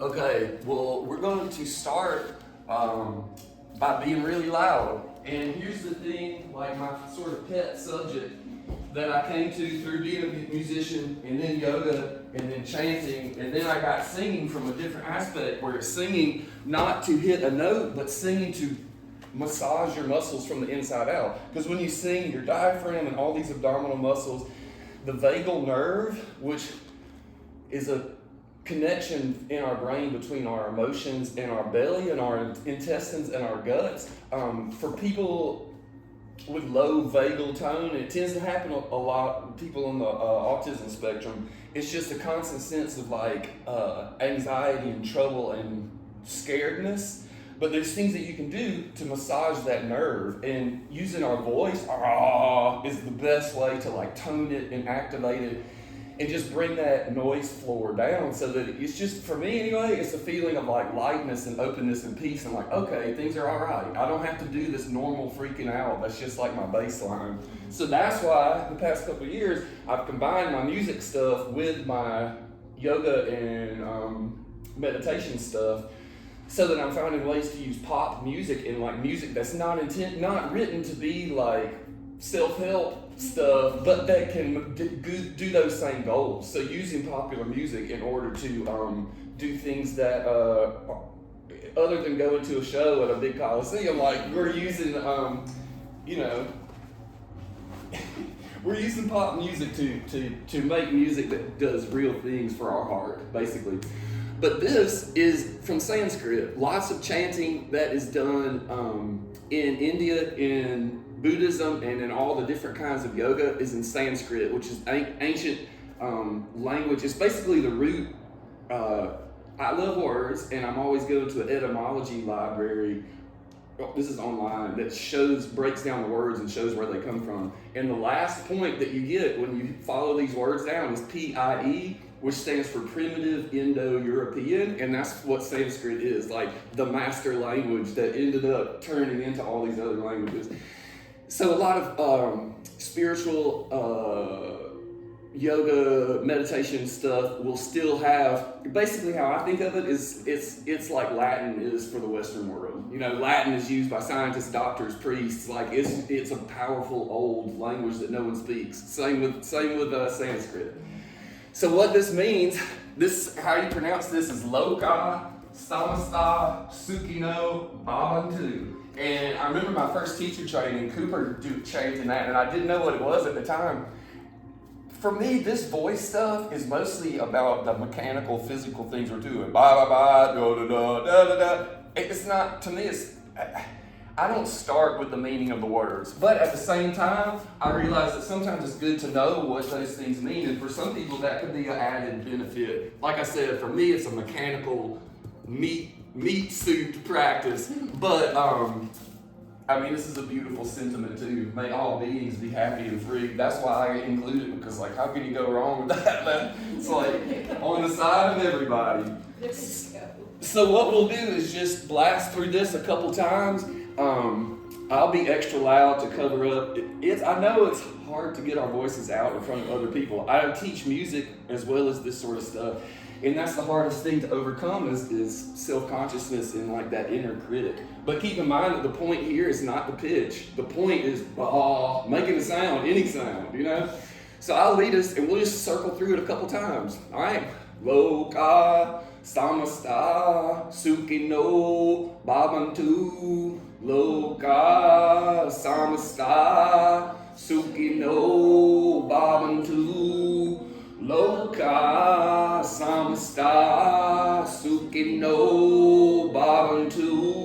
Okay, well, we're going to start by being really loud. And here's the thing, like my sort of pet subject that I came to through being a musician, and then yoga, and then chanting, and then I got singing from a different aspect, where it's singing not to hit a note, but singing to massage your muscles from the inside out. Because when you sing, your diaphragm and all these abdominal muscles, the vagal nerve, which is a connection in our brain between our emotions and our belly and our intestines and our guts. For people with low vagal tone, it tends to happen a lot with people on the autism spectrum. It's just a constant sense of like anxiety and trouble and scaredness. But there's things that you can do to massage that nerve, and using our voice is the best way to like tone it and activate it and just bring that noise floor down, so that it's just, for me anyway, it's a feeling of like lightness and openness and peace, and like, okay, things are all right. I don't have to do this normal freaking out. That's just like my baseline. So that's why the past couple of years, I've combined my music stuff with my yoga and meditation stuff, so that I'm finding ways to use pop music and like music that's not written to be like self-help stuff, but that can do those same goals. So using popular music in order to do things that other than going to a show at a big coliseum, like we're using we're using pop music to make music that does real things for our heart, basically. But this is from Sanskrit. Lots of chanting that is done in India, in Buddhism, and in all the different kinds of yoga is in Sanskrit, which is ancient language. It's basically the root. I love words, and I'm always going to an etymology library. This is online, that breaks down the words and shows where they come from. And the last point that you get when you follow these words down is PIE, which stands for Primitive Indo-European, and that's what Sanskrit is, like the master language that ended up turning into all these other languages. So a lot of spiritual yoga, meditation stuff will still have, basically how I think of it is, it's like Latin is for the Western world. You know, Latin is used by scientists, doctors, priests, like it's a powerful old language that no one speaks. Same with Sanskrit. So what this means, how you pronounce this is Lokah Samastha Sukhino Bhavantu. And I remember my first teacher training, Cooper chanting that, and I didn't know what it was at the time. For me, this voice stuff is mostly about the mechanical, physical things we're doing. Ba ba ba, da da da da da da. It's not, to me, I don't start with the meaning of the words, but at the same time, I realize that sometimes it's good to know what those things mean, and for some people that could be an added benefit. Like I said, for me, it's a mechanical meat suit practice, but I mean, this is a beautiful sentiment too. May all beings be happy and free. That's why I include it, because like, how can you go wrong with that, man? It's like on the side of everybody. So what we'll do is just blast through this a couple times. I'll be extra loud to cover up. I know it's hard to get our voices out in front of other people. I teach music as well as this sort of stuff, and that's the hardest thing to overcome is self-consciousness and like that inner critic. But keep in mind that the point here is not the pitch. The point is making a sound, any sound, you know? So I'll lead us, and we'll just circle through it a couple times. All right? Lokah Samastha Sukhino Bhavantu. Lokah Samastha Sukhino Bhavantu. Lokah Samastha Sukhino Bhavantu.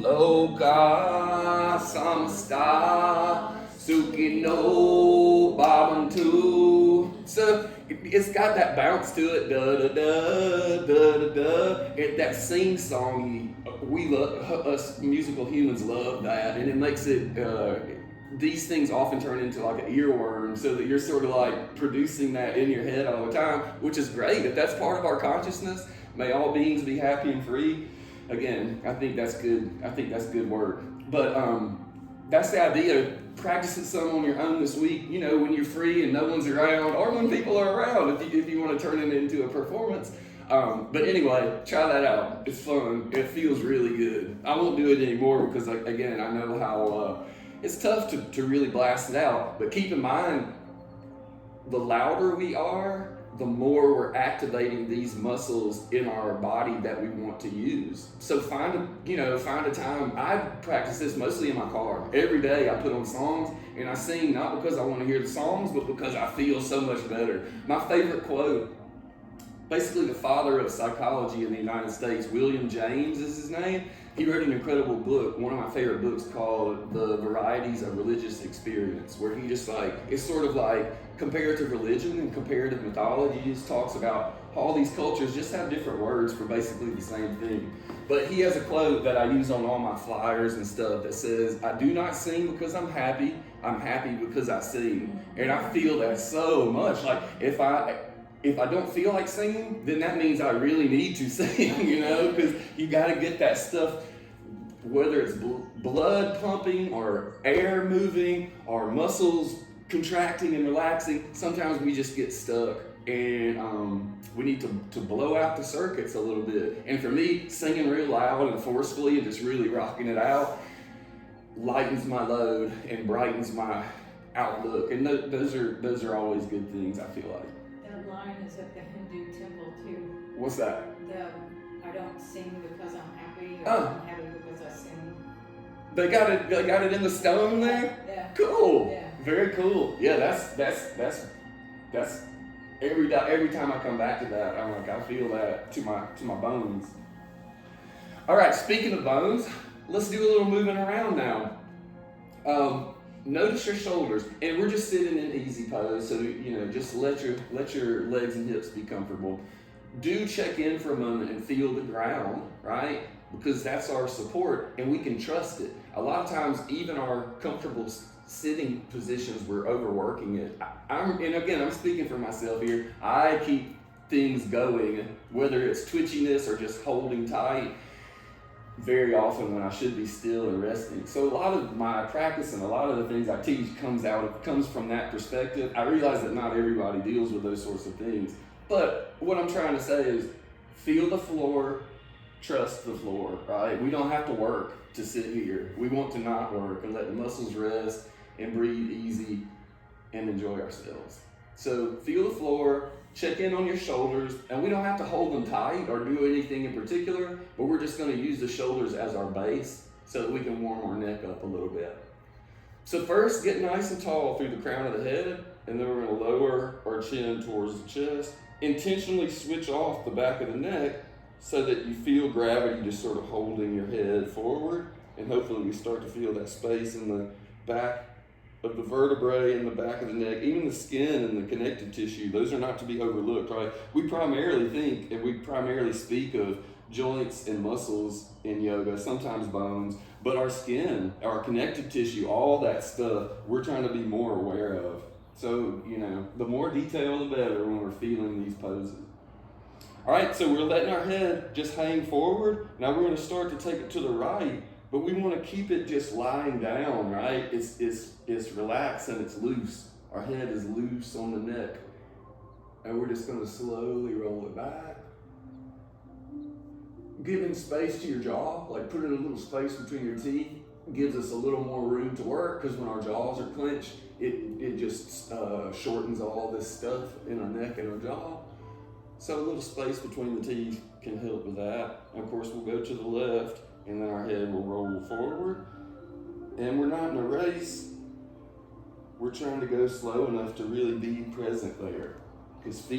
Lokah Samastha Sukhino Bhavantu. So it's got that bounce to it, da da da da da da. That sing songy, us musical humans love that, and it makes it. These things often turn into like an earworm, so that you're sort of like producing that in your head all the time, which is great. If that's part of our consciousness, may all beings be happy and free. Again, I think that's good. I think that's good work. But that's the idea. Practice it some on your own this week, you know, when you're free and no one's around, or when people are around, if you want to turn it into a performance. But anyway, try that out. It's fun. It feels really good. I won't do it anymore because, again, I know how it's tough to really blast it out. But keep in mind, the louder we are, the more we're activating these muscles in our body that we want to use. So find a time. I practice this mostly in my car. Every day I put on songs and I sing, not because I want to hear the songs, but because I feel so much better. My favorite quote, basically the father of psychology in the United States, William James is his name. He wrote an incredible book, one of my favorite books, called The Varieties of Religious Experience, where he just it's sort of like comparative religion and comparative mythology. He just talks about all these cultures just have different words for basically the same thing. But he has a quote that I use on all my flyers and stuff that says, "I do not sing because I'm happy because I sing." And I feel that so much. Like if I don't feel like singing, then that means I really need to sing, you know, because you got to get that stuff, whether it's blood pumping or air moving or muscles contracting and relaxing. Sometimes we just get stuck and we need to blow out the circuits a little bit. And for me, singing real loud and forcefully and just really rocking it out lightens my load and brightens my outlook. And those are always good things, I feel like. That line is at the Hindu temple too. What's that? I don't sing because I'm happy, or I'm happy because I sing. They got it in the stone there? Yeah. Cool. Yeah. Very cool. Yeah, that's every time I come back to that, I'm like, I feel that to my bones. All right, speaking of bones, let's do a little moving around now. Notice your shoulders, and we're just sitting in easy pose, so just let your legs and hips be comfortable. Do check in for a moment and feel the ground, right? Because that's our support, and we can trust it. A lot of times, even our comfortable sitting positions, we're overworking it. And again, I'm speaking for myself here. I keep things going, whether it's twitchiness or just holding tight, very often when I should be still and resting. So a lot of my practice and a lot of the things I teach comes from that perspective. I realize that not everybody deals with those sorts of things. But what I'm trying to say is feel the floor, trust the floor, right? We don't have to work to sit here. We want to not work and let the muscles rest and breathe easy and enjoy ourselves. So feel the floor, check in on your shoulders, and we don't have to hold them tight or do anything in particular, but we're just going to use the shoulders as our base so that we can warm our neck up a little bit. So first, get nice and tall through the crown of the head, and then we're going to lower our chin towards the chest. Intentionally switch off the back of the neck so that you feel gravity just sort of holding your head forward, and hopefully you start to feel that space in the back of the vertebrae in the back of the neck, even the skin and the connective tissue. Those are not to be overlooked, right? We primarily think and we primarily speak of joints and muscles in yoga, sometimes bones, but our skin, our connective tissue, all that stuff, we're trying to be more aware of. So, the more detail, the better when we're feeling these poses. All right, so we're letting our head just hang forward. Now we're going to start to take it to the right, but we want to keep it just lying down, right? It's relaxed and it's loose. Our head is loose on the neck. And we're just going to slowly roll it back. Giving space to your jaw, like putting a little space between your teeth, gives us a little more room to work, because when our jaws are clenched, it just shortens all this stuff in our neck and our jaw. So a little space between the teeth can help with that. And of course, we'll go to the left, and then our head will roll forward. And we're not in a race. We're trying to go slow enough to really be present there. Because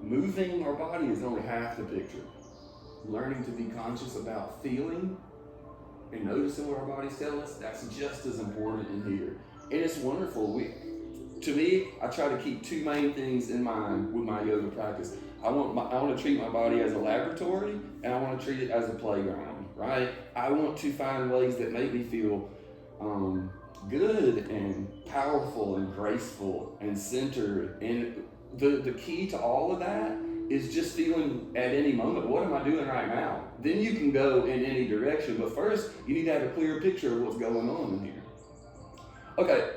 moving our body is only half the picture. Learning to be conscious about feeling and noticing what our bodies tell us, that's just as important in here. And it's wonderful. To me, I try to keep two main things in mind with my yoga practice. I want to treat my body as a laboratory, and I want to treat it as a playground, right? I want to find ways that make me feel good and powerful and graceful and centered. And the key to all of that is just feeling at any moment, what am I doing right now? Then you can go in any direction, but first you need to have a clear picture of what's going on in here. Okay,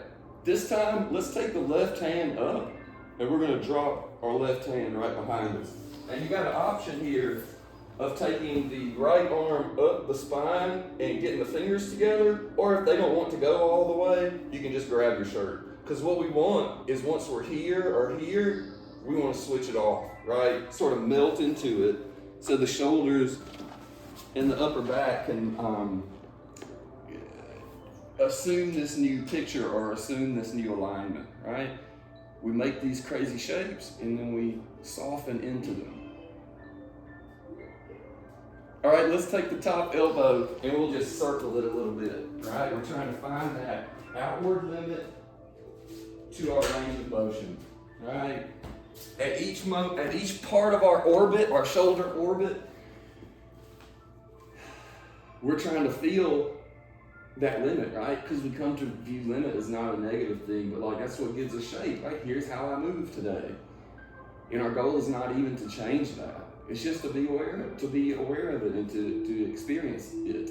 this time let's take the left hand up and we're going to drop our left hand right behind us. And you got an option here of taking the right arm up the spine and getting the fingers together, or if they don't want to go all the way, you can just grab your shirt. Because what we want is once we're here or here, we want to switch it off, right? Sort of melt into it so the shoulders and the upper back can assume this new picture or assume this new alignment, right? We make these crazy shapes and then we soften into them. All right, let's take the top elbow and we'll just circle it a little bit, right? We're trying to find that outward limit to our range of motion, right? At each part of our orbit, our shoulder orbit, we're trying to feel that limit, right? Because we come to view limit as not a negative thing, but like that's what gives us shape, right? Here's how I move today. And our goal is not even to change that. It's just to be aware of it and to experience it.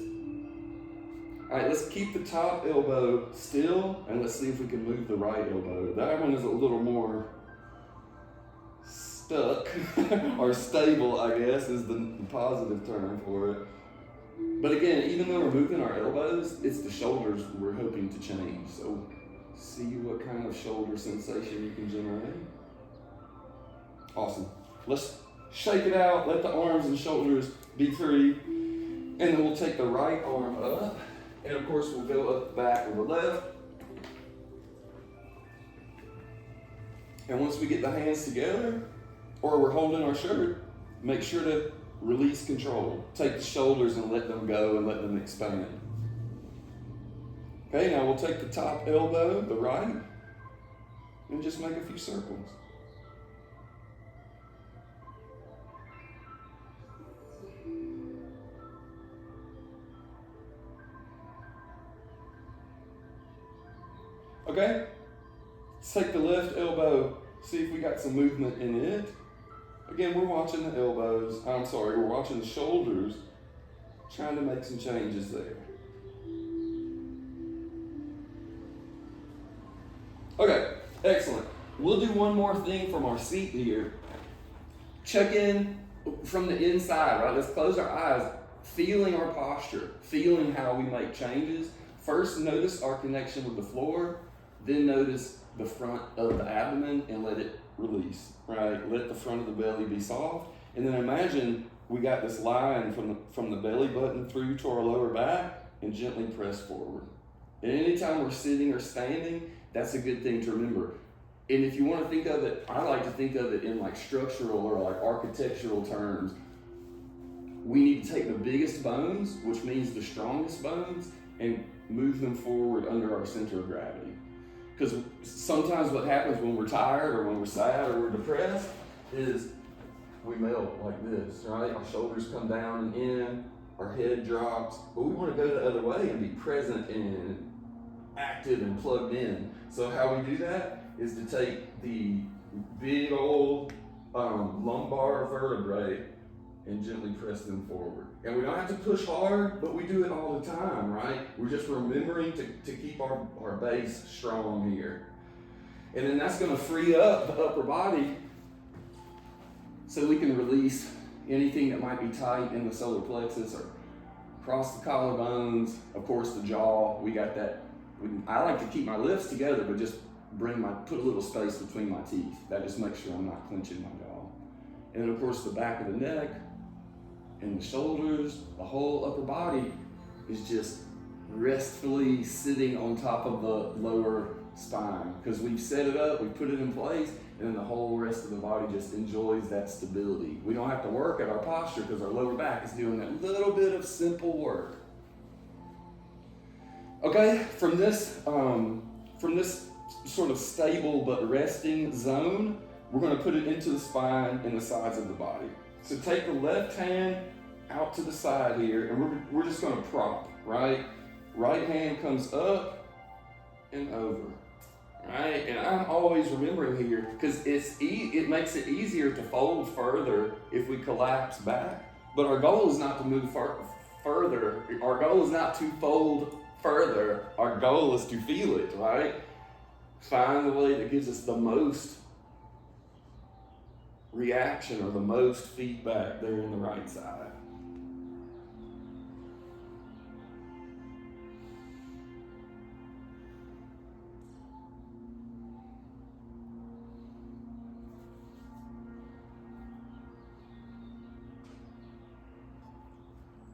All right, let's keep the top elbow still and let's see if we can move the right elbow. That one is a little more stuck or stable, I guess, is the positive term for it. But again, even though we're moving our elbows, it's the shoulders we're hoping to change. So see what kind of shoulder sensation you can generate. Awesome. Let's shake it out, let the arms and shoulders be free, and then we'll take the right arm up, and of course we'll go up the back of the left. And once we get the hands together, or we're holding our shirt, make sure to release control. Take the shoulders and let them go and let them expand. Okay, now we'll take the top elbow, the right, and just make a few circles. Okay, let's take the left elbow, see if we got some movement in it. Again, we're watching the we're watching the shoulders, trying to make some changes there. Okay, excellent. We'll do one more thing from our seat here. Check in from the inside, right? Let's close our eyes, feeling our posture, feeling how we make changes. First, notice our connection with the floor. Then notice the front of the abdomen and let it release, right? Let the front of the belly be soft. And then imagine we got this line from the belly button through to our lower back and gently press forward. And anytime we're sitting or standing, that's a good thing to remember. And if you want to think of it, I like to think of it in like structural or like architectural terms. We need to take the biggest bones, which means the strongest bones, and move them forward under our center of gravity. Because sometimes what happens when we're tired or when we're sad or we're depressed is we melt like this, right? Our shoulders come down and in, our head drops, but we want to go the other way and be present and active and plugged in. So how we do that is to take the big old lumbar vertebrae and gently press them forward. And we don't have to push hard, but we do it all the time, right? We're just remembering to keep our base strong here. And then that's going to free up the upper body so we can release anything that might be tight in the solar plexus or across the collarbones. Of course, the jaw, we got that. I like to keep my lips together, but just put a little space between my teeth. That just makes sure I'm not clenching my jaw. And then, of course, the back of the neck, and the shoulders, the whole upper body is just restfully sitting on top of the lower spine because we've set it up, we've put it in place, and then the whole rest of the body just enjoys that stability. We don't have to work at our posture because our lower back is doing that little bit of simple work. Okay, from this sort of stable but resting zone, we're going to put it into the spine and the sides of the body. So take the left hand out to the side here, and we're just going to prop, right? Right hand comes up and over. right? And I'm always remembering here, because it makes it easier to fold further if we collapse back. But our goal is not to move further. Our goal is not to fold further. Our goal is to feel it, right? Find the way that gives us the most reaction or the most feedback there in the right side.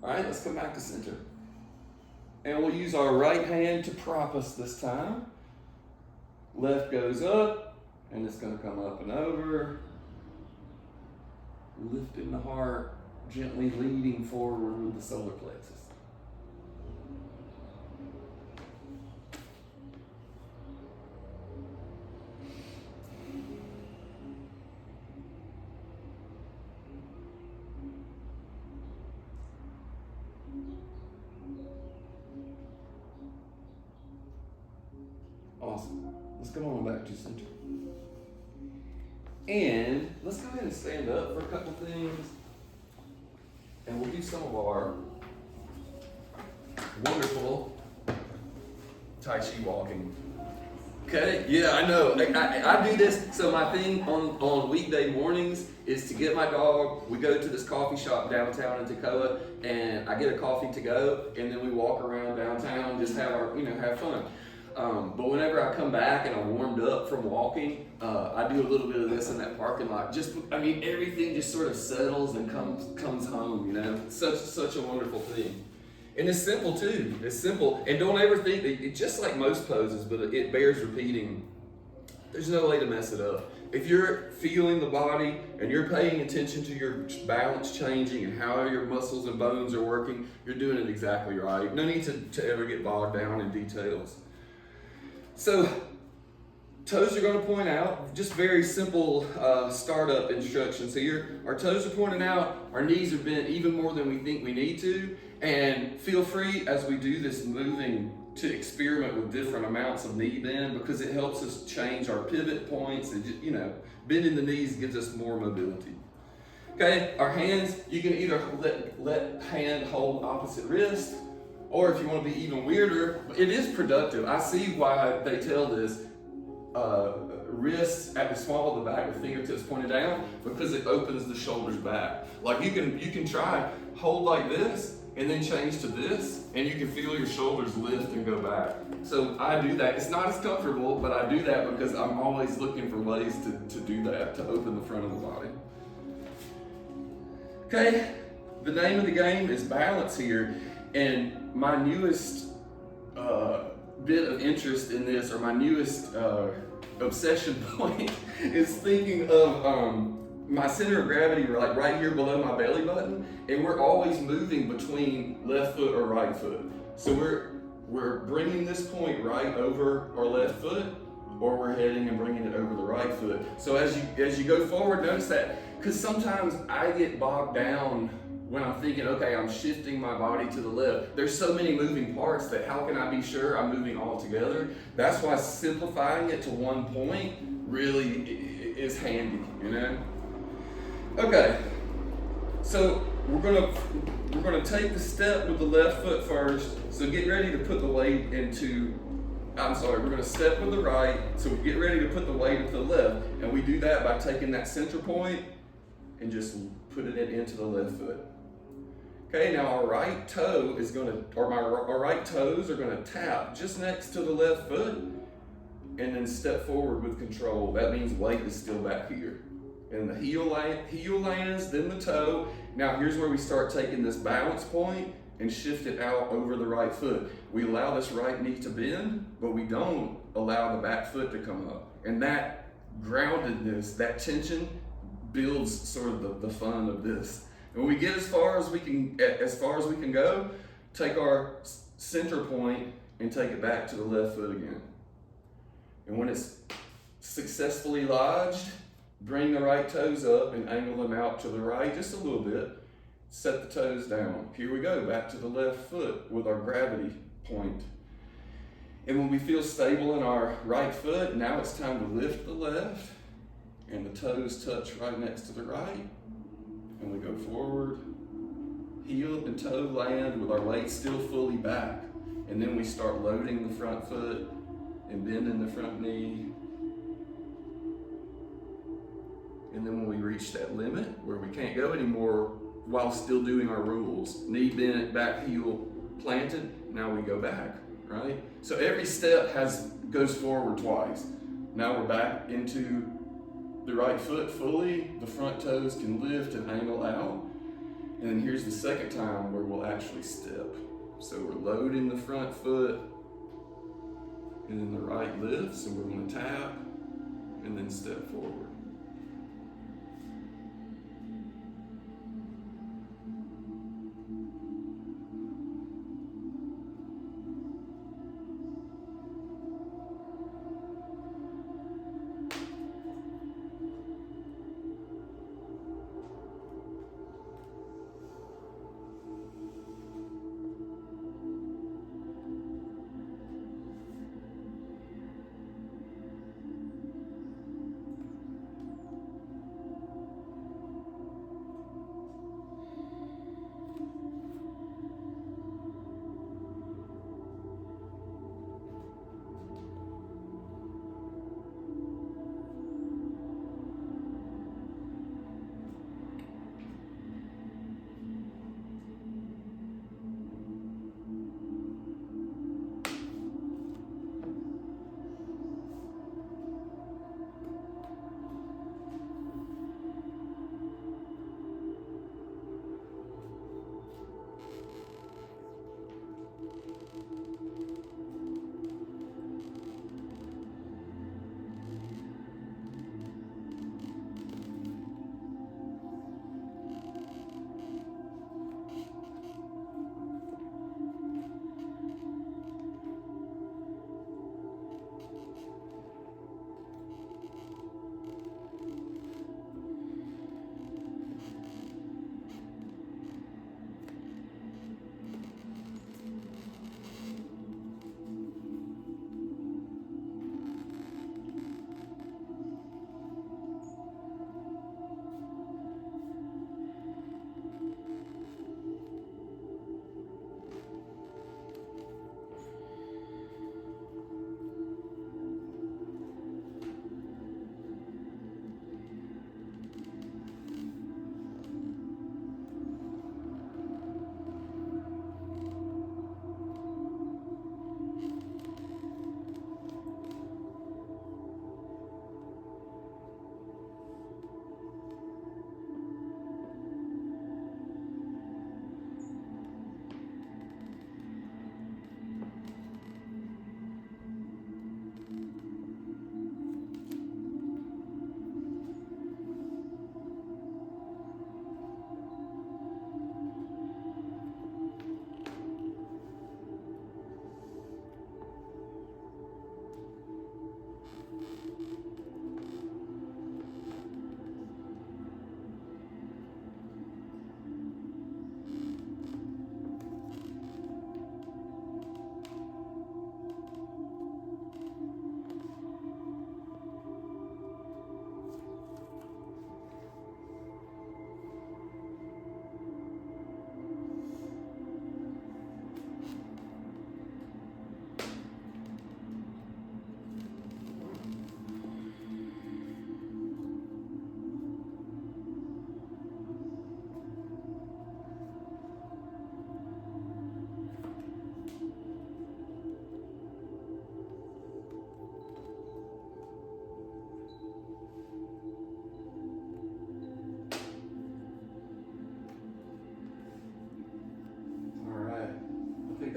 All right, let's come back to center. And we'll use our right hand to prop us this time. Left goes up, and it's going to come up and over. Lifting the heart, gently leading forward with the solar plexus. Awesome. Let's come on back to center. And let's go ahead and stand up for a couple things. And we'll do some of our wonderful Tai Chi walking. Okay? Yeah, I know. I do this. So my thing on weekday mornings is to get my dog. We go to this coffee shop downtown in Toccoa, and I get a coffee to go, and then we walk around downtown and just have have fun. But whenever I come back and I'm warmed up from walking, I do a little bit of this in that parking lot. Everything just sort of settles and comes home, Such a wonderful thing. And it's simple too. It's simple. And don't ever think that it's just like most poses, but it bears repeating. There's no way to mess it up. If you're feeling the body and you're paying attention to your balance changing and how your muscles and bones are working, you're doing it exactly right. No need to ever get bogged down in details. So, toes are going to point out, just very simple startup instructions. So our toes are pointing out, our knees are bent even more than we think we need to, and feel free as we do this moving to experiment with different amounts of knee bend, because it helps us change our pivot points, and bending the knees gives us more mobility. Okay, our hands, you can either let hand hold opposite wrist, or if you want to be even weirder, it is productive. I see why they tell this. Wrists at the small of the back with fingertips pointed down, because it opens the shoulders back. Like you can try, hold like this, and then change to this, and you can feel your shoulders lift and go back. So I do that. It's not as comfortable, but I do that because I'm always looking for ways to do that, to open the front of the body. Okay, the name of the game is balance here. And my newest bit of interest in this, or my newest obsession point, is thinking of my center of gravity right here below my belly button, and we're always moving between left foot or right foot. So we're bringing this point right over our left foot, or we're heading and bringing it over the right foot. So as you go forward, notice that, because sometimes I get bogged down when I'm thinking, okay, I'm shifting my body to the left. There's so many moving parts that how can I be sure I'm moving all together? That's why simplifying it to one point really is handy, Okay, so we're gonna take the step with the left foot first. So get ready to put the weight we're gonna step with the right, so get ready to put the weight into the left. And we do that by taking that center point and just putting it into the left foot. Okay, now our right toe our right toes are gonna tap just next to the left foot, and then step forward with control. That means weight is still back here. And the heel lands, then the toe. Now here's where we start taking this balance point and shift it out over the right foot. We allow this right knee to bend, but we don't allow the back foot to come up. And that groundedness, that tension, builds sort of the fun of this. And when we get as far as we can go, take our center point and take it back to the left foot again. And when it's successfully lodged, bring the right toes up and angle them out to the right just a little bit. Set the toes down. Here we go, back to the left foot with our gravity point. And when we feel stable in our right foot, now it's time to lift the left, and the toes touch right next to the right, and we go forward. Heel and toe land with our weight still fully back, and then we start loading the front foot and bending the front knee. And then when we reach that limit where we can't go anymore while still doing our rules, knee bent, back heel planted, now we go back, right? So every step goes forward twice. Now we're back into the right foot fully, the front toes can lift and angle out. And then here's the second time where we'll actually step. So we're loading the front foot, and then the right lifts, and we're gonna tap, and then step forward.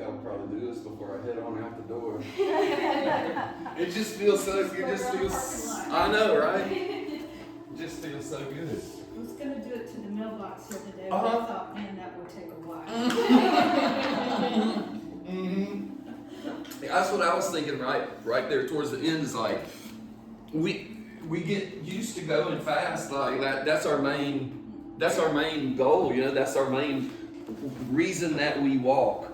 I'll probably do this before I head on out the door. It just feels so good. It just feels, I know, right? It just feels so good. I was going to do it to the mailbox the other day, but I thought, man, that would take a while. That's what I was thinking right there towards the end is like, we get used to going fast like that. That's our main goal, you know, that's our main reason that we walk.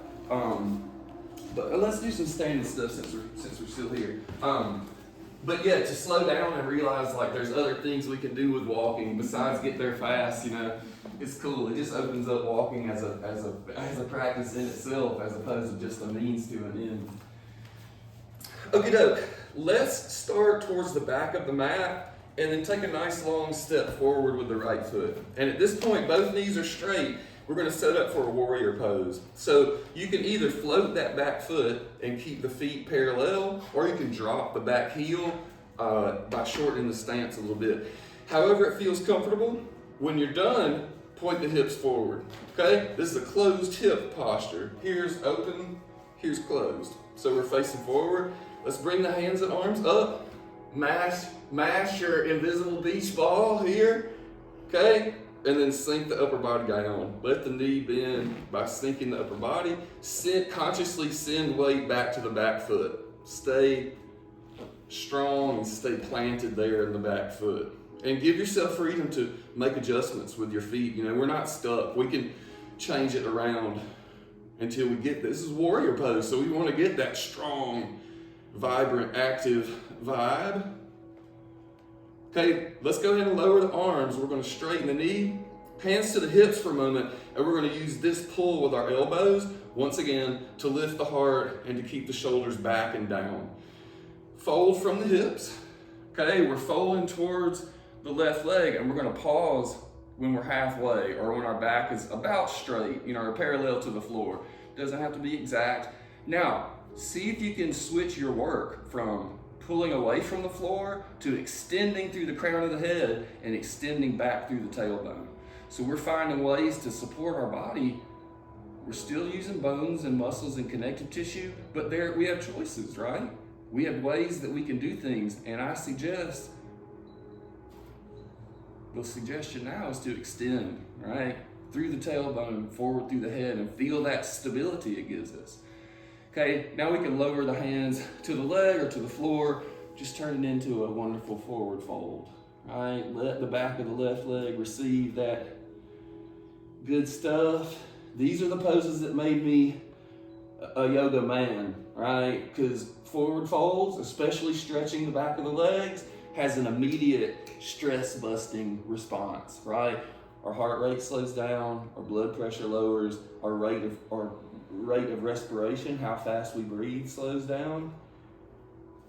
But let's do some standing stuff since we're still here. But yeah, to slow down and realize like there's other things we can do with walking besides get there fast. It's cool. It just opens up walking as a practice in itself, as opposed to just a means to an end. Okie doke. Let's start towards the back of the mat and then take a nice long step forward with the right foot. And at this point, both knees are straight. We're going to set up for a warrior pose. So you can either float that back foot and keep the feet parallel, or you can drop the back heel by shortening the stance a little bit. However it feels comfortable. When you're done, point the hips forward. Okay? This is a closed hip posture. Here's open, here's closed. So we're facing forward. Let's bring the hands and arms up. Mash your invisible beach ball here. Okay? And then sink the upper body down. Let the knee bend by sinking the upper body. Consciously send weight back to the back foot. Stay strong and stay planted there in the back foot. And give yourself freedom to make adjustments with your feet. We're not stuck. We can change it around until we get this. This is warrior pose, so we want to get that strong, vibrant, active vibe. Okay, let's go ahead and lower the arms. We're going to straighten the knee, hands to the hips for a moment, and we're going to use this pull with our elbows, once again, to lift the heart and to keep the shoulders back and down. Fold from the hips. Okay, we're folding towards the left leg, and we're going to pause when we're halfway or when our back is about straight, or parallel to the floor. Doesn't have to be exact. Now, see if you can switch your work from pulling away from the floor to extending through the crown of the head and extending back through the tailbone. So we're finding ways to support our body. We're still using bones and muscles and connective tissue, but there we have choices, right? We have ways that we can do things, and the suggestion now is to extend, right? Through the tailbone, forward through the head, and feel that stability it gives us. Okay, now we can lower the hands to the leg or to the floor, just turn it into a wonderful forward fold. Right, let the back of the left leg receive that good stuff. These are the poses that made me a yoga man, right? Because forward folds, especially stretching the back of the legs, has an immediate stress busting response, right? Our heart rate slows down, our blood pressure lowers, our rate of respiration, how fast we breathe, slows down.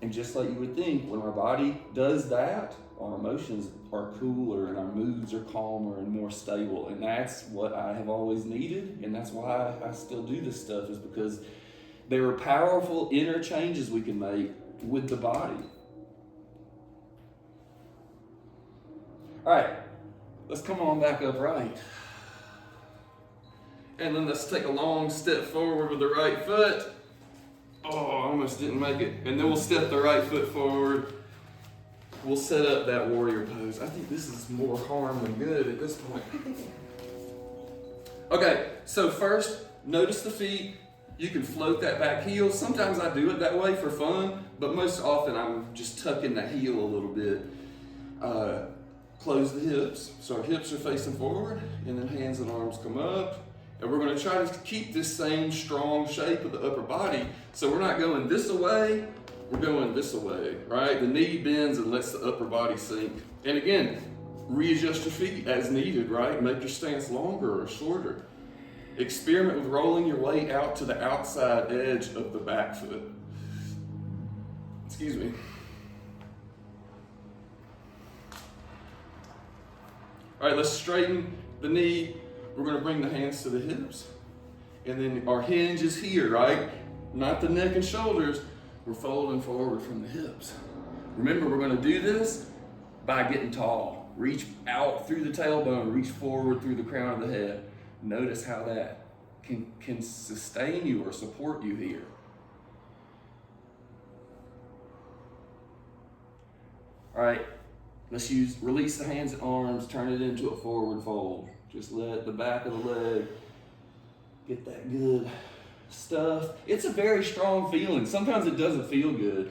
And just like you would think, when our body does that, our emotions are cooler and our moods are calmer and more stable. And that's what I have always needed, and that's why I still do this stuff, is because there are powerful inner changes we can make with the body. All right, let's come on back upright. And then let's take a long step forward with the right foot. Oh, I almost didn't make it. And then we'll step the right foot forward. We'll set up that warrior pose. I think this is more harm than good at this point. Okay, so first, notice the feet. You can float that back heel. Sometimes I do it that way for fun, but most often I'm just tucking the heel a little bit. Close the hips. So our hips are facing forward, and then hands and arms come up. And we're going to try to keep this same strong shape of the upper body. So we're not going this away, we're going this away, right? The knee bends and lets the upper body sink. And again, readjust your feet as needed, right? Make your stance longer or shorter. Experiment with rolling your weight out to the outside edge of the back foot. Excuse me. All right, let's straighten the knee. We're going to bring the hands to the hips. And then our hinge is here, right? Not the neck and shoulders. We're folding forward from the hips. Remember, we're going to do this by getting tall. Reach out through the tailbone, reach forward through the crown of the head. Notice how that can sustain you or support you here. All right, let's release the hands and arms, turn it into a forward fold. Just let the back of the leg get that good stuff. It's a very strong feeling. Sometimes it doesn't feel good.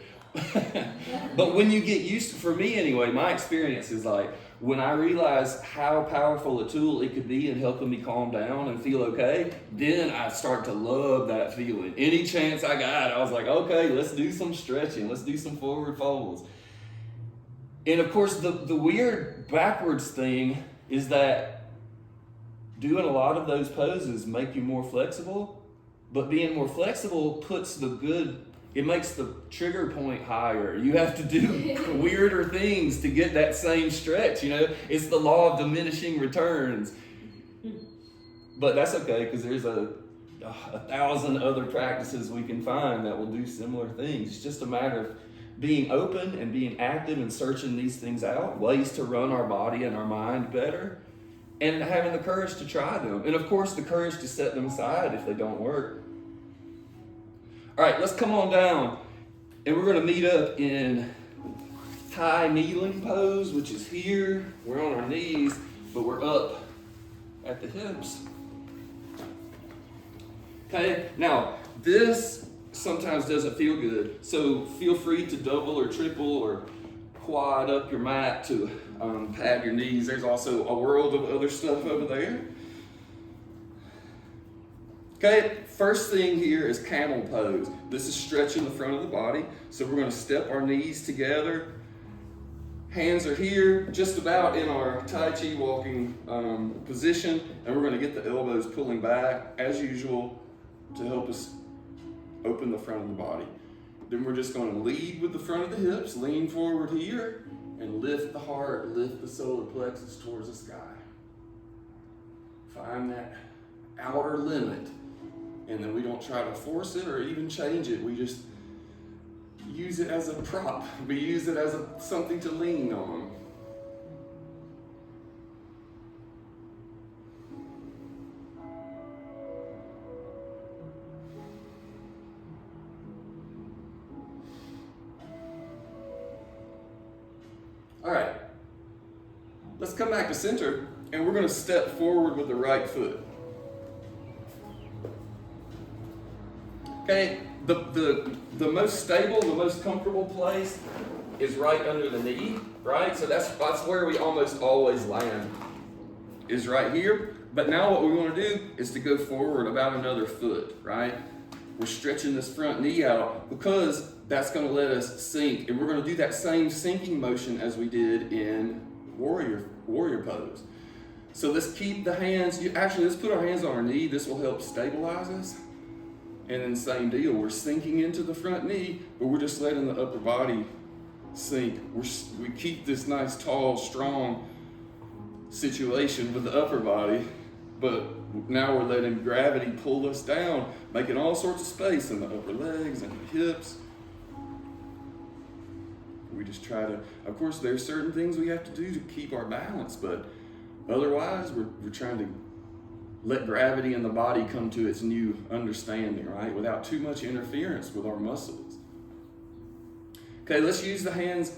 But when you get used to, for me anyway, my experience is like, when I realized how powerful a tool it could be in helping me calm down and feel okay, then I start to love that feeling. Any chance I got, I was like, okay, let's do some stretching. Let's do some forward folds. And of course, the weird backwards thing is that doing a lot of those poses make you more flexible, but being more flexible it makes the trigger point higher. You have to do weirder things to get that same stretch, It's the law of diminishing returns. But that's okay, because there's a 1,000 other practices we can find that will do similar things. It's just a matter of being open and being active and searching these things out, ways to run our body and our mind better, and having the courage to try them. And of course, the courage to set them aside if they don't work. All right, let's come on down, and we're going to meet up in high kneeling pose, which is here. We're on our knees, but we're up at the hips. Okay, now this sometimes doesn't feel good, so feel free to double or triple or quad up your mat to pad your knees. There's also a world of other stuff over there. Okay, first thing here is camel pose. This is stretching the front of the body. So we're going to step our knees together. Hands are here, just about in our Tai Chi walking position. And we're going to get the elbows pulling back, as usual, to help us open the front of the body. Then we're just going to lead with the front of the hips, lean forward here, and lift the heart, lift the solar plexus towards the sky. Find that outer limit. And then we don't try to force it or even change it. We just use it as a prop. We use it as something to lean on. All right. Let's come back to center, and we're going to step forward with the right foot. Okay, the most stable, the most comfortable place is right under the knee, right? So that's where we almost always land, is right here. But now what we want to do is to go forward about another foot, right? We're stretching this front knee out because that's going to let us sink. And we're going to do that same sinking motion as we did in warrior pose. So let's keep the hands, let's put our hands on our knee. This will help stabilize us. And then same deal, we're sinking into the front knee, but we're just letting the upper body sink. We keep this nice, tall, strong situation with the upper body, but now we're letting gravity pull us down, making all sorts of space in the upper legs and the hips. We just try to, of course, there's certain things we have to do to keep our balance, but otherwise we're trying to let gravity in the body come to its new understanding, right? Without too much interference with our muscles. Okay, let's use the hands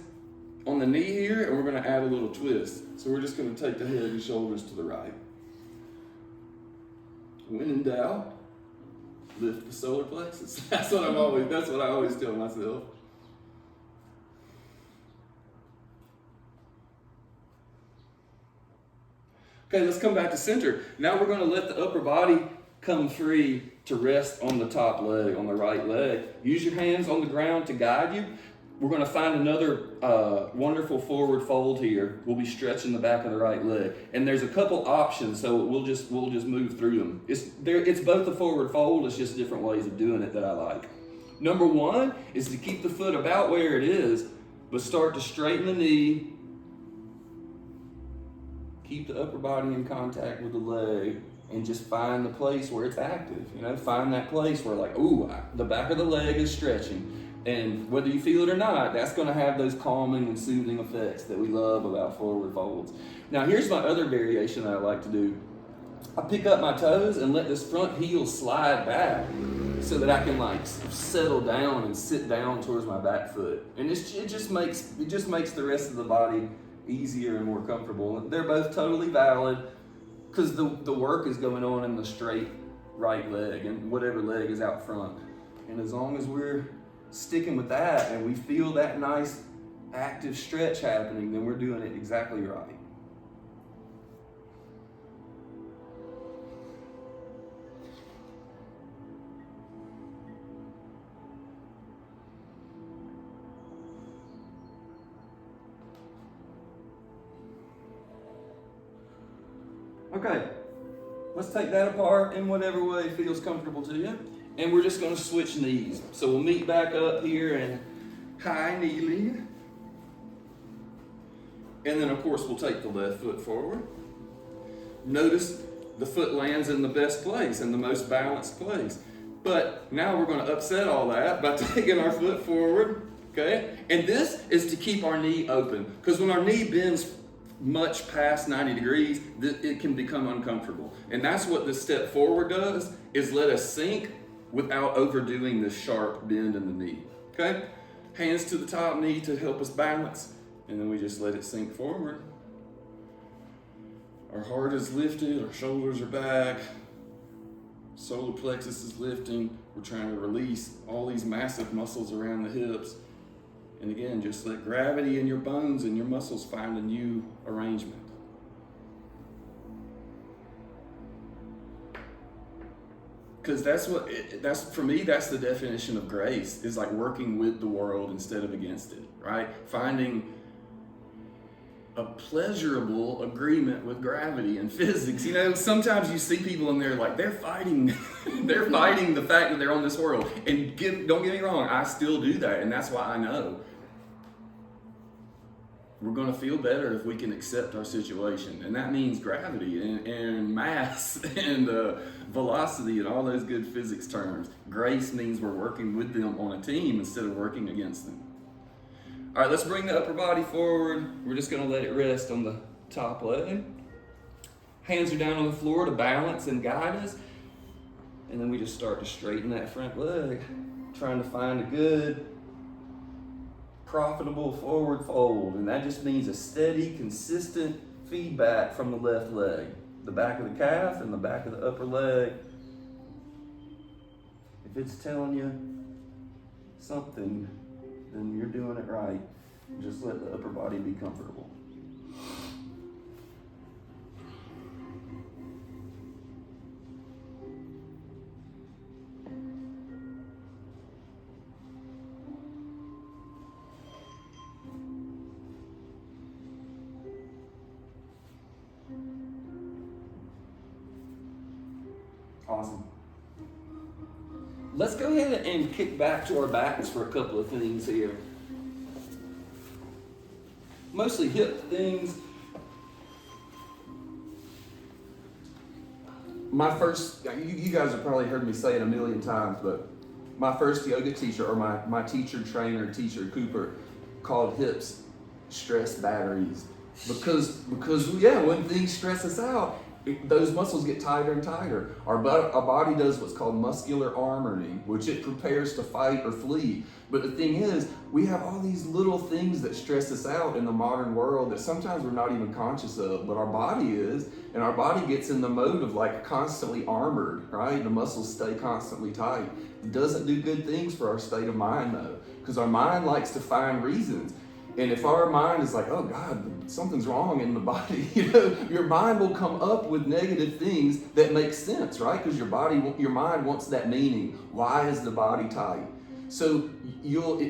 on the knee here, and we're going to add a little twist. So we're just going to take the head and shoulders to the right. When in doubt, lift the solar plexus. That's what I always tell myself. Okay, let's come back to center. Now we're going to let the upper body come free to rest on the top leg, on the right leg. Use your hands on the ground to guide you. We're going to find another wonderful forward fold here. We'll be stretching the back of the right leg. And there's a couple options, so we'll just move through them. It's both a forward fold, it's just different ways of doing it that I like. Number one is to keep the foot about where it is, but start to straighten the knee. Keep the upper body in contact with the leg and just find the place where it's active. Find that place where the back of the leg is stretching. And whether you feel it or not, that's going to have those calming and soothing effects that we love about forward folds. Now here's my other variation that I like to do. I pick up my toes and let this front heel slide back so that I can settle down and sit down towards my back foot. And it just makes the rest of the body easier and more comfortable. They're both totally valid because the work is going on in the straight right leg and whatever leg is out front. And as long as we're sticking with that and we feel that nice active stretch happening, then we're doing it exactly right. Okay, let's take that apart in whatever way feels comfortable to you. And we're just going to switch knees. So we'll meet back up here in high kneeling. And then, of course, we'll take the left foot forward. Notice the foot lands in the best place, in the most balanced place. But now we're going to upset all that by taking our foot forward, okay? And this is to keep our knee open, because when our knee bends much past 90 degrees, it can become uncomfortable. And that's what this step forward does, is let us sink without overdoing this sharp bend in the knee, okay? Hands to the top knee to help us balance, and then we just let it sink forward. Our heart is lifted, our shoulders are back, solar plexus is lifting. We're trying to release all these massive muscles around the hips. And again, just let gravity in your bones and your muscles find a new arrangement. Because that's for me, that's the definition of grace, is like working with the world instead of against it, right? Finding a pleasurable agreement with gravity and physics. You know, sometimes you see people and they're like, they're fighting the fact that they're on this world. And don't get me wrong, I still do that, and that's why I know we're going to feel better if we can accept our situation. And that means gravity and mass and velocity and all those good physics terms. Grace means we're working with them on a team instead of working against them. All right, let's bring the upper body forward. We're just going to let it rest on the top leg. Hands are down on the floor to balance and guide us. And then we just start to straighten that front leg, trying to find a good, profitable forward fold. And that just means a steady, consistent feedback from the left leg. The back of the calf and the back of the upper leg. If it's telling you something, then you're doing it right. Just let the upper body be comfortable. Awesome. Let's go ahead and kick back to our backs for a couple of things here. Mostly hip things. You guys have probably heard me say it a million times, but my first yoga teacher, or my teacher, Cooper, called hips stress batteries. Because when things stress us out, those muscles get tighter and tighter. Our body does what's called muscular armoring, which it prepares to fight or flee. But the thing is, we have all these little things that stress us out in the modern world that sometimes we're not even conscious of, but our body is, and our body gets in the mode of like constantly armored, right? The muscles stay constantly tight. It doesn't do good things for our state of mind though, because our mind likes to find reasons. And if our mind is like, oh God, something's wrong in the body, your mind will come up with negative things that make sense, right? Because your mind wants that meaning. Why is the body tight? So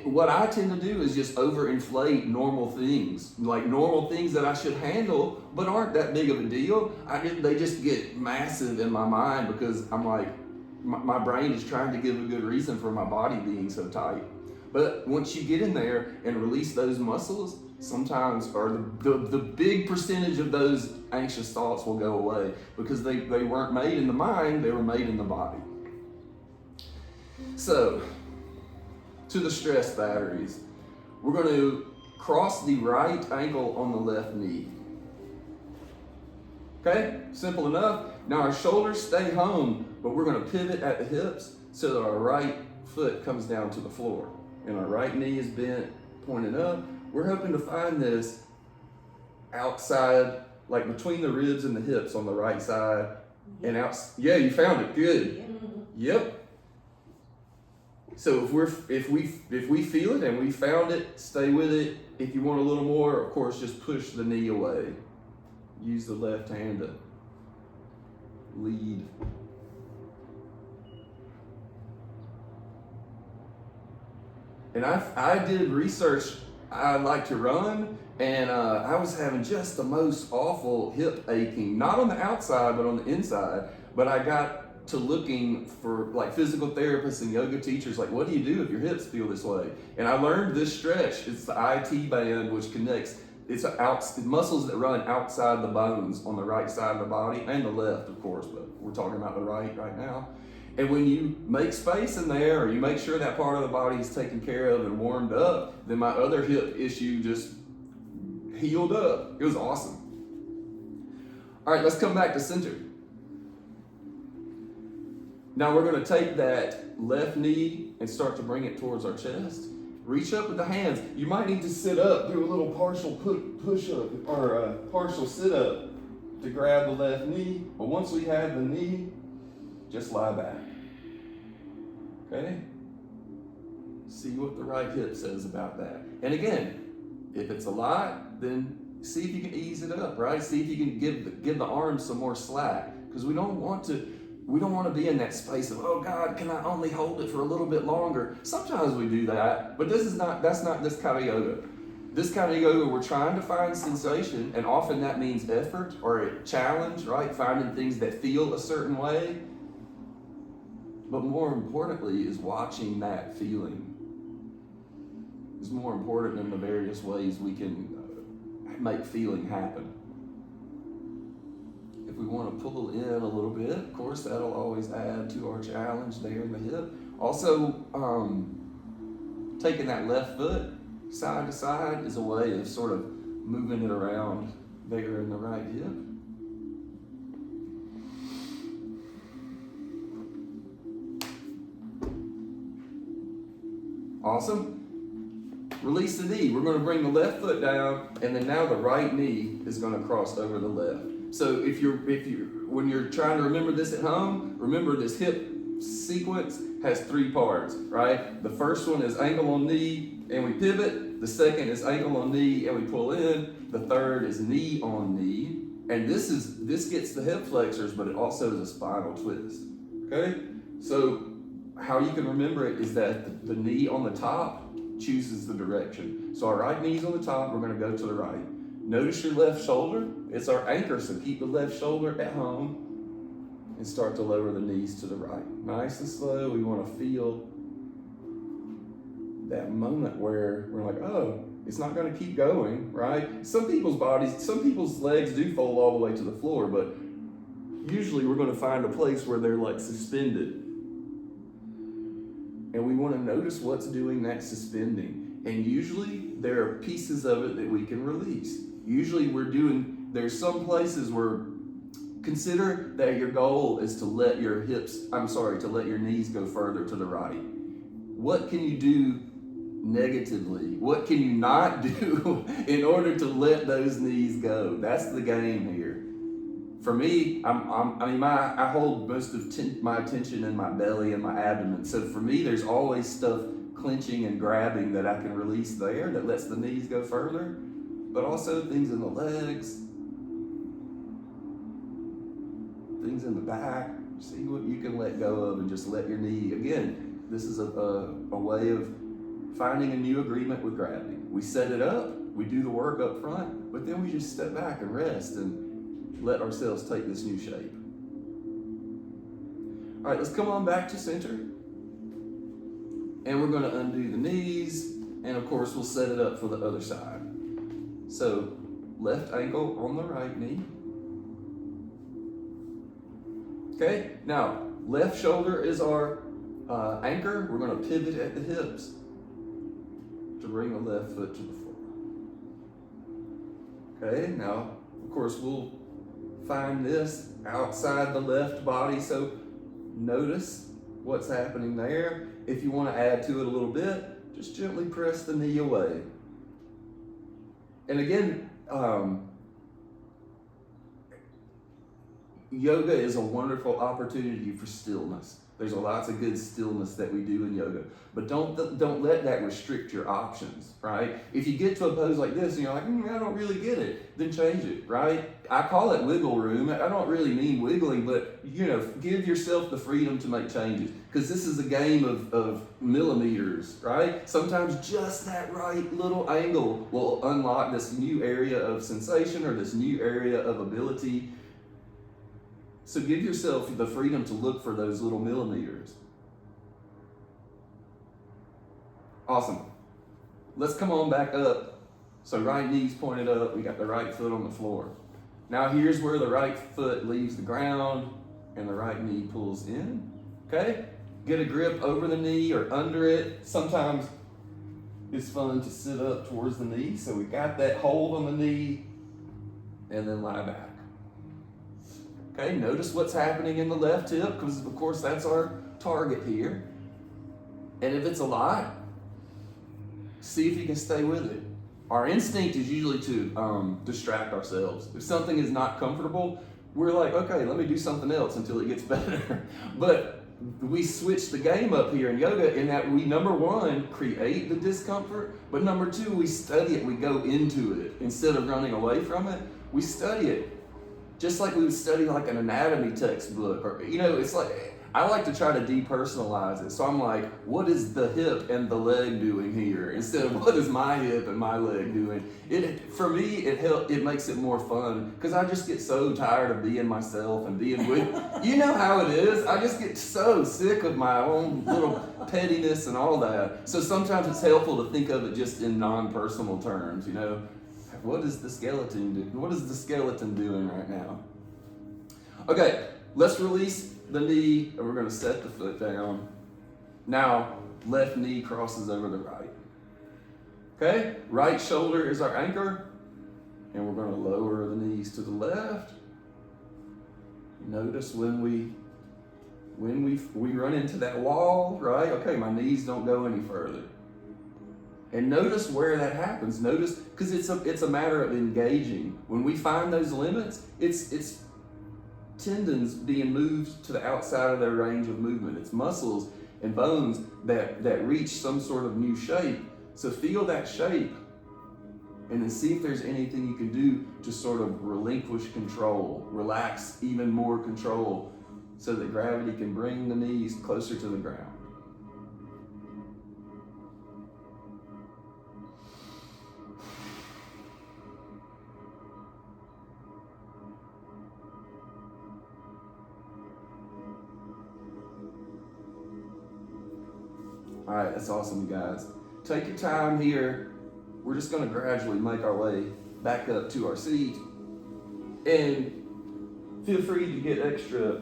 what I tend to do is just overinflate normal things, like normal things that I should handle, but aren't that big of a deal. They just get massive in my mind because I'm like, my brain is trying to give a good reason for my body being so tight. But once you get in there and release those muscles, sometimes, or the big percentage of those anxious thoughts will go away because they weren't made in the mind, they were made in the body. So, to the stress batteries, we're going to cross the right ankle on the left knee. Okay, simple enough. Now our shoulders stay home, but we're going to pivot at the hips so that our right foot comes down to the floor. And our right knee is bent, pointed up. We're hoping to find this outside, like between the ribs and the hips on the right side. And out. Yeah, you found it. Good. Yep. So if we feel it and we found it, stay with it. If you want a little more, of course, just push the knee away. Use the left hand to lead. And I did research. I like to run, And I was having just the most awful hip aching, not on the outside, but on the inside. But I got to looking for like physical therapists and yoga teachers, like, what do you do if your hips feel this way? And I learned this stretch. It's the IT band, which connects, it's muscles that run outside the bones on the right side of the body, and the left, of course, but we're talking about the right now. And when you make space in there, or you make sure that part of the body is taken care of and warmed up, then my other hip issue just healed up. It was awesome. All right, let's come back to center. Now we're going to take that left knee and start to bring it towards our chest. Reach up with the hands. You might need to sit up, do a little partial push up or a partial sit up to grab the left knee. But once we have the knee, just lie back. Okay? See what the right hip says about that. And again, if it's a lot, then see if you can ease it up, right? See if you can give the arms some more slack, because we don't want to be in that space of, oh God, can I only hold it for a little bit longer? Sometimes we do that, but that's not this kind of yoga. This kind of yoga, we're trying to find sensation, and often that means effort or a challenge, right? Finding things that feel a certain way. But more importantly is watching that feeling. Is more important than the various ways we can make feeling happen. If we want to pull in a little bit, of course, that'll always add to our challenge there in the hip. Also, taking that left foot side to side is a way of sort of moving it around there in the right hip. When Release the knee. We're going to bring the left foot down, and then now the right knee is going to cross over the left. So when you're trying to remember this at home, remember this hip sequence has 3 parts, right? The first one is ankle on knee, and we pivot. The second is ankle on knee, and we pull in. The third is knee on knee, and this gets the hip flexors, but it also is a spinal twist. Okay, so how you can remember it is that the knee on the top chooses the direction. So our right knee's on the top, we're going to go to the right. Notice your left shoulder. It's our anchor, so keep the left shoulder at home and start to lower the knees to the right. Nice and slow. We want to feel that moment where we're like, oh, it's not going to keep going, right? Some people's legs do fold all the way to the floor, but usually we're going to find a place where they're like suspended. And we want to notice what's doing that suspending. And usually there are pieces of it that we can release. Usually there's some places where, consider that your goal is to let your knees go further to the right. What can you do negatively? What can you not do in order to let those knees go? That's the game here. For me, I hold most of my attention in my belly and my abdomen. So for me, there's always stuff clenching and grabbing that I can release there that lets the knees go further, but also things in the legs, things in the back. See what you can let go of and just let your knee. Again, this is a way of finding a new agreement with gravity. We set it up, we do the work up front, but then we just step back and rest and let ourselves take this new shape. All right, let's come on back to center. And we're going to undo the knees. And of course, we'll set it up for the other side. So, left ankle on the right knee. Okay, now, left shoulder is our anchor. We're going to pivot at the hips to bring the left foot to the floor. Okay, now, of course, we'll find this outside the left body, so notice what's happening there. If you want to add to it a little bit, just gently press the knee away. And again, yoga is a wonderful opportunity for stillness. There's lots of good stillness that we do in yoga, but don't let that restrict your options, right? If you get to a pose like this and you're like, I don't really get it, then change it, right? I call it wiggle room. I don't really mean wiggling, but give yourself the freedom to make changes, because this is a game of millimeters, right? Sometimes just that right little angle will unlock this new area of sensation or this new area of ability. So give yourself the freedom to look for those little millimeters. Awesome. Let's come on back up. So right knee's pointed up, we got the right foot on the floor. Now here's where the right foot leaves the ground and the right knee pulls in, okay? Get a grip over the knee or under it. Sometimes it's fun to sit up towards the knee. So we got that hold on the knee and then lie back. Okay, notice what's happening in the left hip, because of course that's our target here. And if it's a lot, see if you can stay with it. Our instinct is usually to distract ourselves. If something is not comfortable, we're like, okay, let me do something else until it gets better. But we switch the game up here in yoga in that we, number one, create the discomfort, but number two, we study it, we go into it. Instead of running away from it, we study it. Just like we would study like an anatomy textbook, or it's like, I like to try to depersonalize it. So I'm like, what is the hip and the leg doing here? Instead of what is my hip and my leg doing? For me, it makes it more fun, because I just get so tired of being myself and being with, you know how it is. I just get so sick of my own little pettiness and all that. So sometimes it's helpful to think of it just in non-personal terms, What is the skeleton doing? What is the skeleton doing right now? Okay, let's release the knee, and we're going to set the foot down. Now, left knee crosses over the right. Okay, right shoulder is our anchor, and we're going to lower the knees to the left. Notice when we run into that wall, right? Okay, my knees don't go any further. And notice where that happens. Notice, because it's a matter of engaging. When we find those limits, it's tendons being moved to the outside of their range of movement. It's muscles and bones that reach some sort of new shape. So feel that shape, and then see if there's anything you can do to sort of relinquish control, relax even more control, so that gravity can bring the knees closer to the ground. All right, that's awesome, you guys. Take your time here. We're just gonna gradually make our way back up to our seat. And feel free to get extra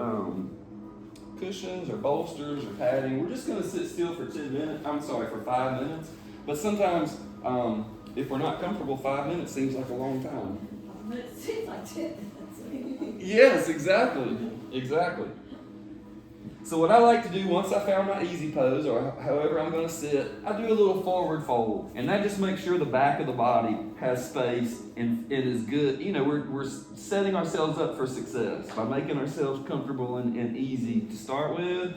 cushions or bolsters or padding. We're just gonna sit still for 5 minutes. But sometimes, if we're not comfortable, 5 minutes seems like a long time. It seems like 10 minutes. Yes, exactly. So what I like to do, once I found my easy pose, or however I'm going to sit, I do a little forward fold. And that just makes sure the back of the body has space and it is good. We're setting ourselves up for success by making ourselves comfortable and easy to start with.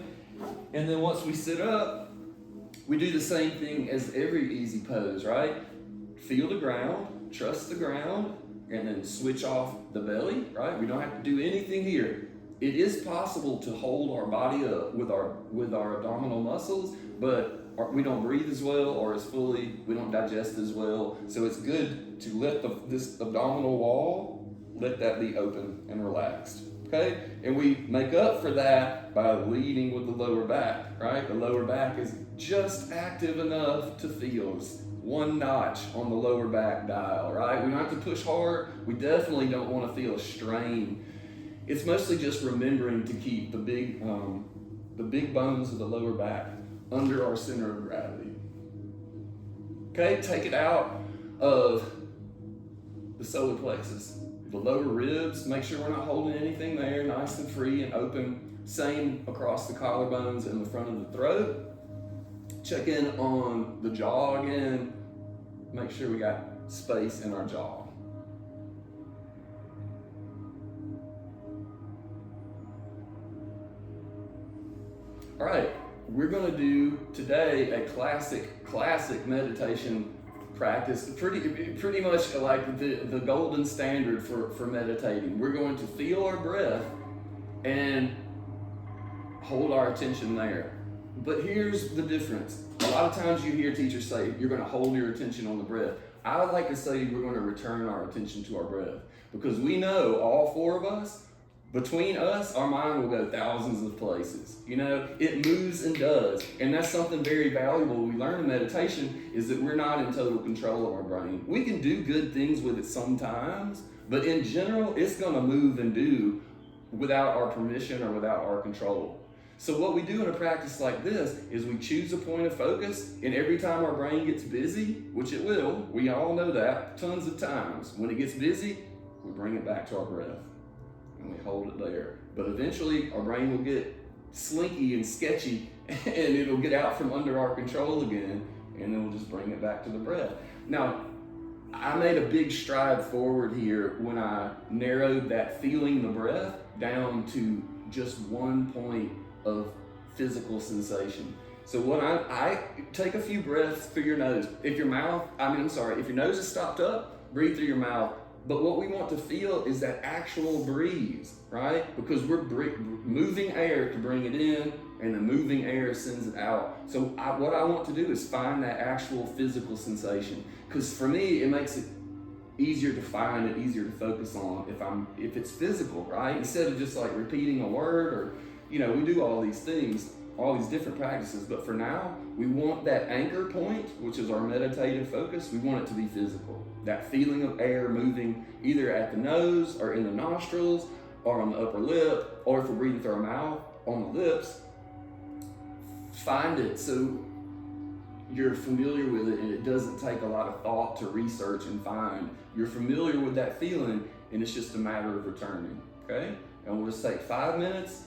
And then once we sit up, we do the same thing as every easy pose, right? Feel the ground, trust the ground, and then switch off the belly, right? We don't have to do anything here. It is possible to hold our body up with our abdominal muscles, but we don't breathe as well or as fully, we don't digest as well. So it's good to let this abdominal wall, let that be open and relaxed, okay? And we make up for that by leading with the lower back, right? The lower back is just active enough to feel. It's one notch on the lower back dial, right? We don't have to push hard. We definitely don't want to feel a strain. It's mostly just remembering to keep the big bones of the lower back under our center of gravity. Okay, take it out of the solar plexus, the lower ribs. Make sure we're not holding anything there, nice and free and open. Same across the collarbones and the front of the throat. Check in on the jaw again. Make sure we got space in our jaw. All right, we're going to do today a classic meditation practice, pretty much like the golden standard for meditating. We're going to feel our breath and hold our attention there. But here's the difference. A lot of times you hear teachers say, you're going to hold your attention on the breath. I would like to say we're going to return our attention to our breath. Because we know, all four of us, between us, our mind will go thousands of places. You know, it moves and does. And that's something very valuable we learn in meditation, is that we're not in total control of our brain. We can do good things with it sometimes, but in general, it's going to move and do without our permission or without our control. So what we do in a practice like this is we choose a point of focus, and every time our brain gets busy, which it will, we all know that, tons of times, when it gets busy, we bring it back to our breath. And we hold it there. But eventually our brain will get slinky and sketchy and it'll get out from under our control again, and then we'll just bring it back to the breath. Now, I made a big stride forward here when I narrowed that feeling the breath down to just one point of physical sensation. So when I take a few breaths through your nose. If your nose is stopped up, breathe through your mouth. But what we want to feel is that actual breeze, right? Because we're moving air to bring it in, and the moving air sends it out. So what I want to do is find that actual physical sensation. Because for me, it makes it easier to find and easier to focus on if it's physical, right? Instead of just like repeating a word, or, you know, we do all these things, all these different practices, but for now, we want that anchor point, which is our meditative focus, we want it to be physical. That feeling of air moving either at the nose or in the nostrils or on the upper lip, or if we're breathing through our mouth, on the lips. Find it so you're familiar with it and it doesn't take a lot of thought to research and find. You're familiar with that feeling and it's just a matter of returning, okay? And we'll just take 5 minutes.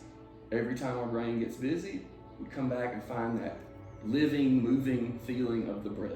Every time our brain gets busy, we come back and find that living, moving feeling of the breath.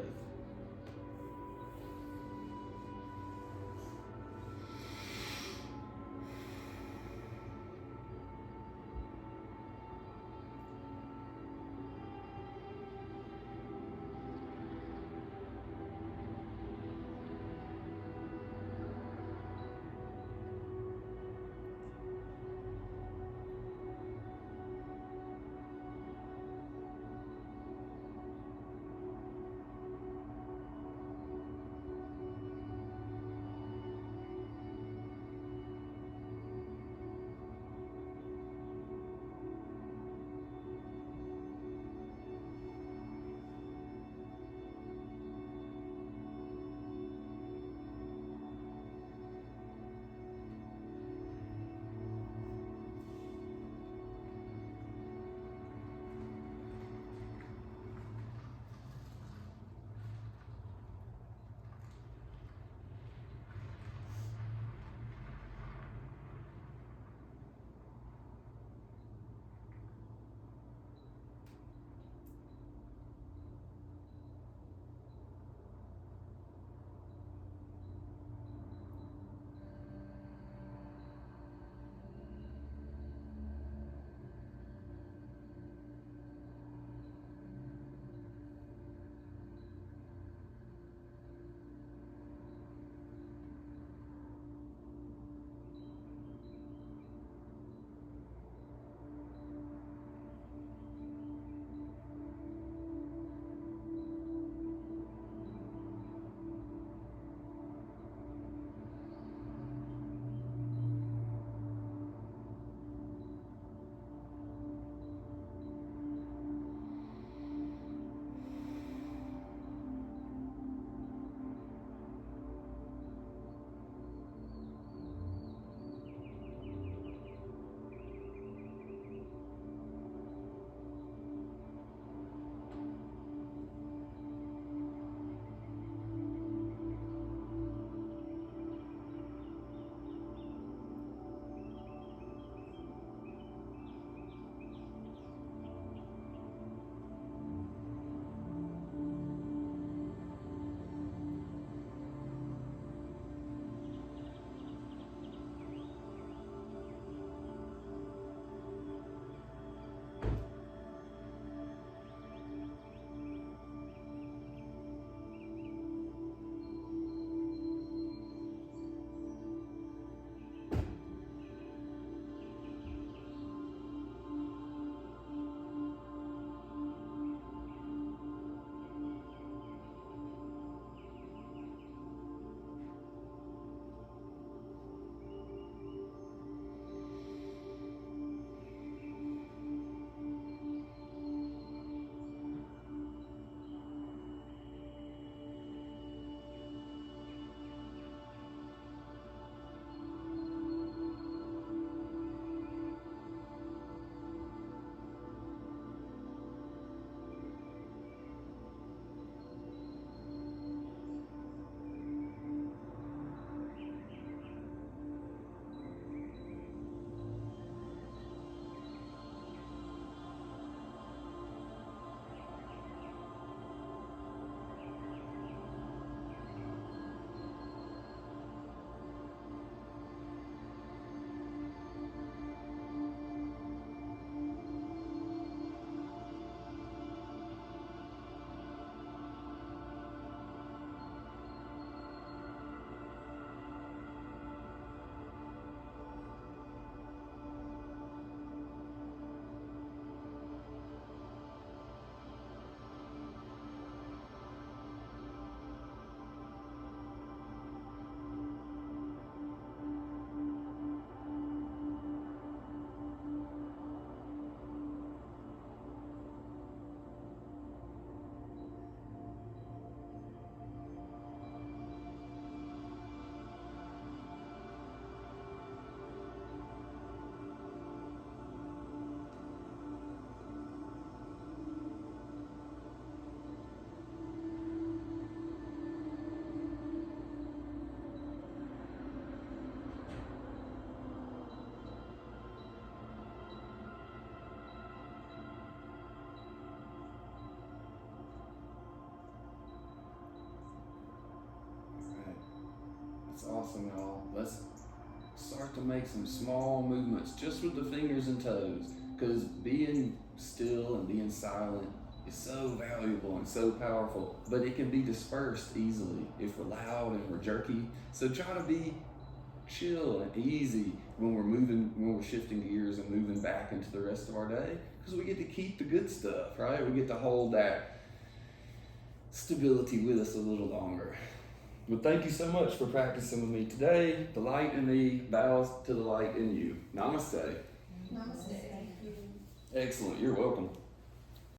awesome, y'all. Let's start to make some small movements just with the fingers and toes, because being still and being silent is so valuable and so powerful, but it can be dispersed easily if we're loud and we're jerky. So try to be chill and easy when we're shifting gears and moving back into the rest of our day, because we get to keep the good stuff, right? We get to hold that stability with us a little longer. Well, thank you so much for practicing with me today. The light in me bows to the light in you. Namaste. Namaste. Excellent. You're welcome.